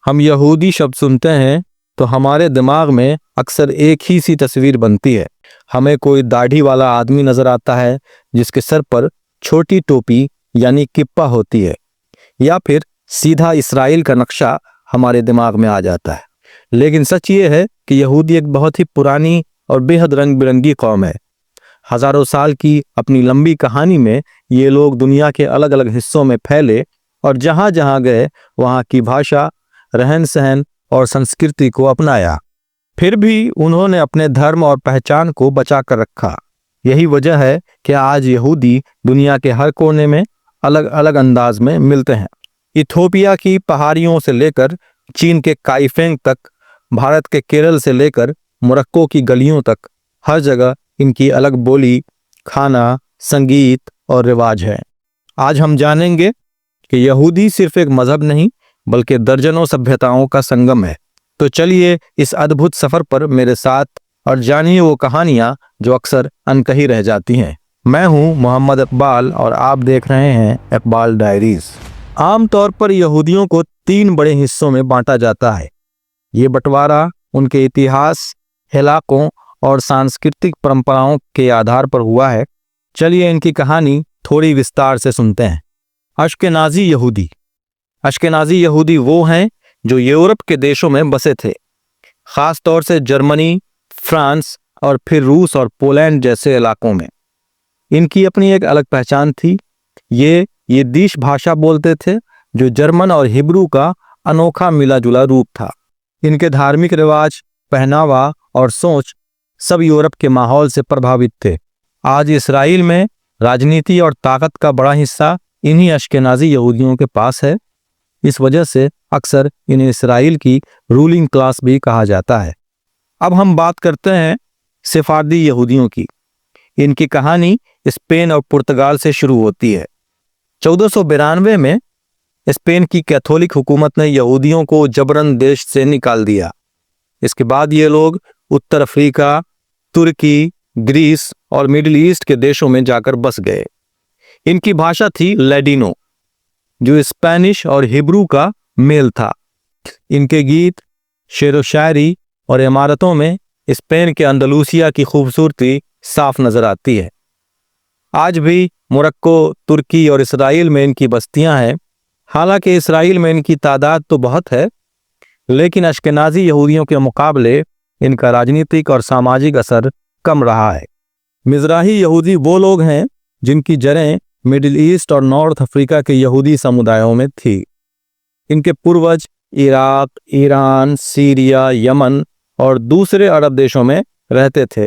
हम यहूदी शब्द सुनते हैं तो हमारे दिमाग में अक्सर एक ही सी तस्वीर बनती है। हमें कोई दाढ़ी वाला आदमी नजर आता है जिसके सर पर छोटी टोपी यानी किप्पा होती है, या फिर सीधा इसराइल का नक्शा हमारे दिमाग में आ जाता है। लेकिन सच ये है कि यहूदी एक बहुत ही पुरानी और बेहद रंग बिरंगी कौम है। हजारों साल की अपनी लंबी कहानी में ये लोग दुनिया के अलग अलग हिस्सों में फैले और जहां जहां गए वहां की भाषा, रहन सहन और संस्कृति को अपनाया। फिर भी उन्होंने अपने धर्म और पहचान को बचा कर रखा। यही वजह है कि आज यहूदी दुनिया के हर कोने में अलग अलग अंदाज में मिलते हैं। इथोपिया की पहाड़ियों से लेकर चीन के काइफेंग तक, भारत के केरल से लेकर मोरक्को की गलियों तक, हर जगह इनकी अलग बोली, खाना, संगीत और रिवाज है। आज हम जानेंगे कि यहूदी सिर्फ एक मजहब नहीं बल्कि दर्जनों सभ्यताओं का संगम है। तो चलिए इस अद्भुत सफर पर मेरे साथ और जानिए वो कहानियां जो अक्सर अनकही रह जाती हैं। मैं हूं मोहम्मद इकबाल और आप देख रहे हैं इकबाल डायरीज। आमतौर पर यहूदियों को 3 बड़े हिस्सों में बांटा जाता है। ये बंटवारा उनके इतिहास, इलाकों और सांस्कृतिक परंपराओं के आधार पर हुआ है। चलिए इनकी कहानी थोड़ी विस्तार से सुनते हैं। अश्केनाजी यहूदी। अश्केनाजी यहूदी वो हैं जो यूरोप के देशों में बसे थे, खास तौर से जर्मनी, फ्रांस और फिर रूस और पोलैंड जैसे इलाकों में। इनकी अपनी एक अलग पहचान थी। ये यिद्दिश भाषा बोलते थे जो जर्मन और हिब्रू का अनोखा मिला जुला रूप था। इनके धार्मिक रिवाज, पहनावा और सोच सब यूरोप के माहौल से प्रभावित थे। आज इसराइल में राजनीति और ताकत का बड़ा हिस्सा इन्हीं अश्केनाजी यहूदियों के पास है। इस वजह से अक्सर इन्हें इसराइल की रूलिंग क्लास भी कहा जाता है। अब हम बात करते हैं सेफारदी यहूदियों की। इनकी कहानी स्पेन और पुर्तगाल से शुरू होती है। 1492 में स्पेन की कैथोलिक हुकूमत ने यहूदियों को जबरन देश से निकाल दिया। इसके बाद ये लोग उत्तर अफ्रीका, तुर्की, ग्रीस और मिडिल ईस्ट के देशों में जाकर बस गए। इनकी भाषा थी लैडिनो, जो स्पेनिश और हिब्रू का मेल था। इनके गीत, शेरो शायरी और इमारतों में स्पेन के अंदलूसिया की खूबसूरती साफ नजर आती है। आज भी मोरक्को, तुर्की और इसराइल में इनकी बस्तियां हैं। हालांकि इसराइल में इनकी तादाद तो बहुत है, लेकिन अश्केनाजी यहूदियों के मुकाबले इनका राजनीतिक और सामाजिक असर कम रहा है। मिज़राही यहूदी वो लोग हैं जिनकी जड़ें मिडिल ईस्ट और नॉर्थ अफ्रीका के यहूदी समुदायों में थी। इनके पूर्वज इराक, ईरान, सीरिया, यमन और दूसरे अरब देशों में रहते थे।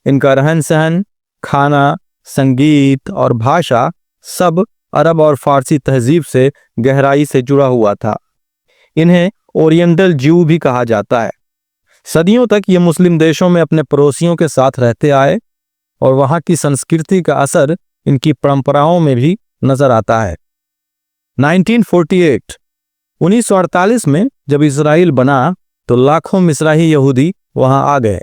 इनका रहन सहन, खाना, संगीत और भाषा सब अरब और फारसी तहजीब से गहराई से जुड़ा हुआ था। इन्हें ओरिएंटल ज्यू भी कहा जाता है। सदियों तक ये मुस्लिम देशों में अपने पड़ोसियों के साथ रहते आए और वहाँ की संस्कृति का असर इनकी परंपराओं में भी नजर आता है। 1948 में जब इसराइल बना तो लाखों मिस्राही यहूदी वहां आ गए,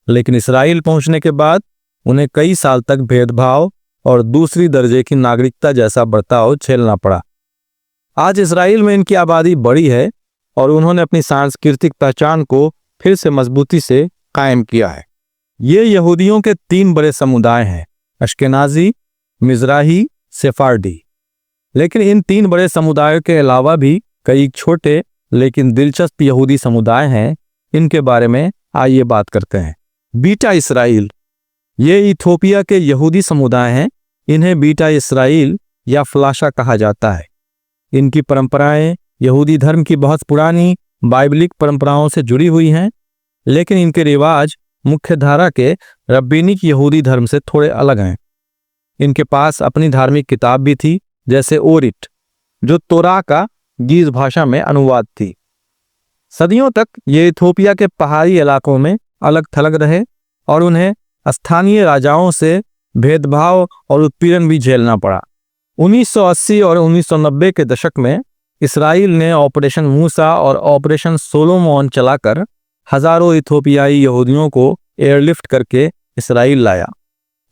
लेकिन इसराइल पहुंचने के बाद उन्हें कई साल तक भेदभाव और दूसरी दर्जे की नागरिकता जैसा बर्ताव झेलना पड़ा। आज इसराइल में इनकी आबादी बड़ी है और उन्होंने अपनी सांस्कृतिक पहचान को फिर से मजबूती से कायम किया है। ये यहूदियों के 3 बड़े समुदाय हैं, अश्केनाजी, मिज़राही, सेफारदी। लेकिन इन 3 बड़े समुदायों के अलावा भी कई छोटे लेकिन दिलचस्प यहूदी समुदाय हैं। इनके बारे में आइए बात करते हैं। Beta Israel. ये इथोपिया के यहूदी समुदाय हैं। इन्हें बीटा इसराइल या फ्लाशा कहा जाता है। इनकी परंपराएं यहूदी धर्म की बहुत पुरानी बाइबलिक परंपराओं से जुड़ी हुई हैं, लेकिन इनके रिवाज मुख्य धारा के रब्बीनिक यहूदी धर्म से थोड़े अलग हैं। इनके पास अपनी धार्मिक किताब भी थी, जैसे ओरिट, जो तोरा का गीज भाषा में अनुवाद थी। सदियों तक ये इथोपिया के पहाड़ी इलाकों में अलग थलग रहे और उन्हें स्थानीय राजाओं से भेदभाव और उत्पीड़न भी झेलना पड़ा। 1980 और 1990 के दशक में इसराइल ने ऑपरेशन मूसा और ऑपरेशन सोलोमोन चलाकर हजारों इथोपियाई यहूदियों को एयरलिफ्ट करके इसराइल लाया।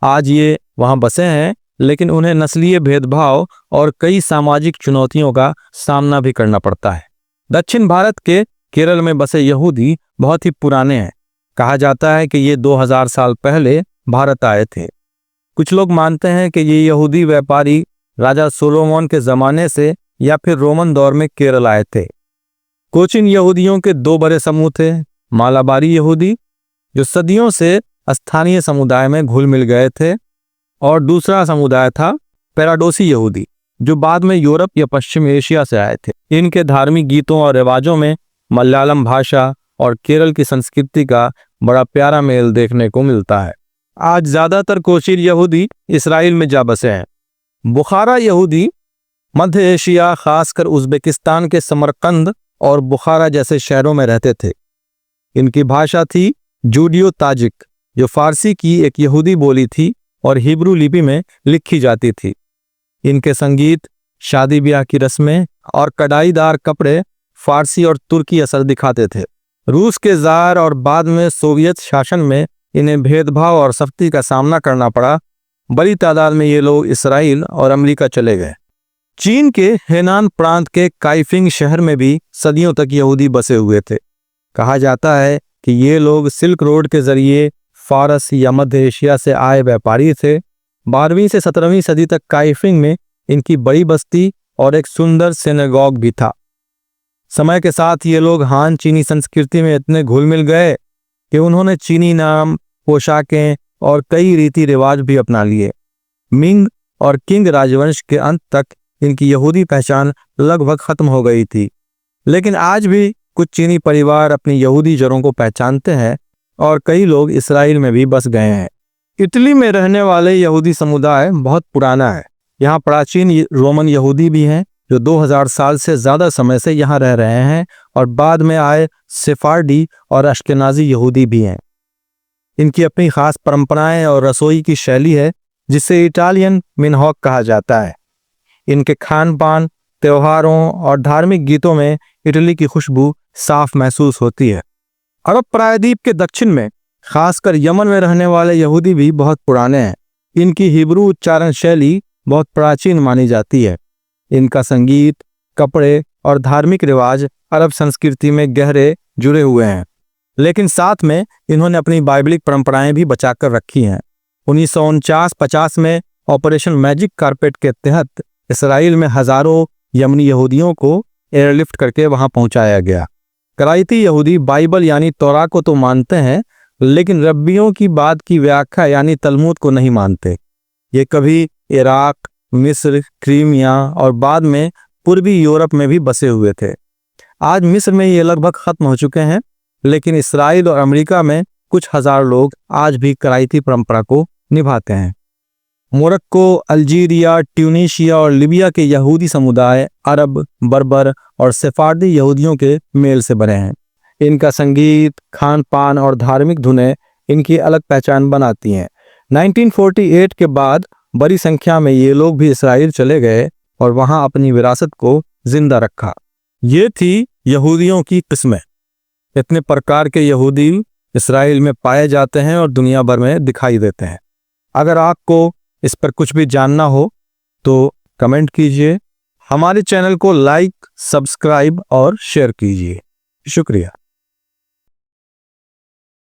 आज ये वहां बसे हैं, लेकिन उन्हें नस्लीय भेदभाव और कई सामाजिक चुनौतियों का सामना भी करना पड़ता है। दक्षिण भारत के केरल में बसे यहूदी बहुत ही पुराने हैं। कहा जाता है कि ये 2000 साल पहले भारत आए थे। कुछ लोग मानते हैं कि ये यहूदी व्यापारी राजा सोलोमन के ज़माने से या फिर रोमन दौर में केरल आए थे। कोचिन यहूदियों के दो बड़े समूह थे। मालाबारी यहूदी जो सदियों से स्थानीय समुदाय में घुल मिल गए थे, और दूसरा समुदाय था पेराडोसी यहूदी जो बाद में यूरोप या पश्चिम एशिया से आए थे। इनके धार्मिक गीतों और रिवाजों में मलयालम भाषा और केरल की संस्कृति का बड़ा प्यारा मेल देखने को मिलता है। आज ज़्यादातर कोचिन यहूदी इसराइल में जा बसे हैं। बुखारा यहूदी मध्य एशिया, खासकर उज़्बेकिस्तान के समरकंद और बुखारा जैसे शहरों में रहते थे। इनकी भाषा थी जूडियो ताजिक, जो फारसी की एक यहूदी बोली थी और हिब्रू लिपि में लिखी जाती थी। इनके संगीत, शादी ब्याह की रस्में और कढ़ाईदार कपड़े फारसी और तुर्की असर दिखाते थे। रूस के ज़ार और बाद में सोवियत शासन में इन्हें भेदभाव और सख्ती का सामना करना पड़ा। बड़ी तादाद में ये लोग इसराइल और अमेरिका चले गए। चीन के हेनान प्रांत के काइफिंग शहर में भी सदियों तक यहूदी बसे हुए थे। कहा जाता है कि ये लोग सिल्क रोड के जरिए फारस या मध्य एशिया से आए व्यापारी थे। 12वीं से 17वीं सदी तक काइफिंग में इनकी बड़ी बस्ती और एक सुंदर सिनेगॉग भी था। समय के साथ ये लोग हान चीनी संस्कृति में इतने घुल मिल गए कि उन्होंने चीनी नाम, पोशाकें और कई रीति रिवाज भी अपना लिए। मिंग और किंग राजवंश के अंत तक इनकी यहूदी पहचान लगभग खत्म हो गई थी, लेकिन आज भी कुछ चीनी परिवार अपनी यहूदी जड़ों को पहचानते हैं और कई लोग इसराइल में भी बस गए हैं। इटली में रहने वाले यहूदी समुदाय बहुत पुराना है। यहाँ प्राचीन रोमन यहूदी भी हैं जो 2000 साल से ज़्यादा समय से यहाँ रह रहे हैं, और बाद में आए सेफारडी और अश्केनाजी यहूदी भी हैं। इनकी अपनी खास परंपराएं और रसोई की शैली है जिसे इटालियन मिनहॉक कहा जाता है। इनके खान पान, त्योहारों और धार्मिक गीतों में इटली की खुशबू साफ महसूस होती है। अरब प्रायद्वीप के दक्षिण में, खासकर यमन में रहने वाले यहूदी भी बहुत पुराने हैं। इनकी हिब्रू उच्चारण शैली बहुत प्राचीन मानी जाती है। इनका संगीत, कपड़े और धार्मिक रिवाज अरब संस्कृति में गहरे जुड़े हुए हैं, लेकिन साथ में इन्होंने अपनी बाइबलिक परंपराएं भी बचाकर रखी हैं। 1949-50 में ऑपरेशन मैजिक कारपेट के तहत इसराइल में हजारों यमनी यहूदियों को एयरलिफ्ट करके वहां पहुंचाया गया। कराइती यहूदी बाइबल यानी तौरा को तो मानते हैं, लेकिन रब्बियों की बात की व्याख्या यानी तलमूद को नहीं मानते। ये कभी इराक, मिस्र, क्रीमिया और बाद में पूर्वी यूरोप में भी बसे हुए थे। आज मिस्र में ये लगभग खत्म हो चुके हैं, लेकिन इसराइल और अमेरिका में कुछ हजार लोग आज भी कराइती परंपरा को निभाते हैं। मोरक्को, अल्जीरिया, ट्यूनीशिया और लीबिया के यहूदी समुदाय अरब, बर्बर और सेफारदी यहूदियों के मेल से बने हैं। इनका संगीत, खान पान और धार्मिक धुनें इनकी अलग पहचान बनाती हैं। 1948 के बाद बड़ी संख्या में ये लोग भी इसराइल चले गए और वहां अपनी विरासत को जिंदा रखा। ये थी यहूदियों की किस्में। इतने प्रकार के यहूदी इसराइल में पाए जाते हैं और दुनिया भर में दिखाई देते हैं। अगर आपको इस पर कुछ भी जानना हो तो कमेंट कीजिए। हमारे चैनल को लाइक, सब्सक्राइब और शेयर कीजिए। शुक्रिया।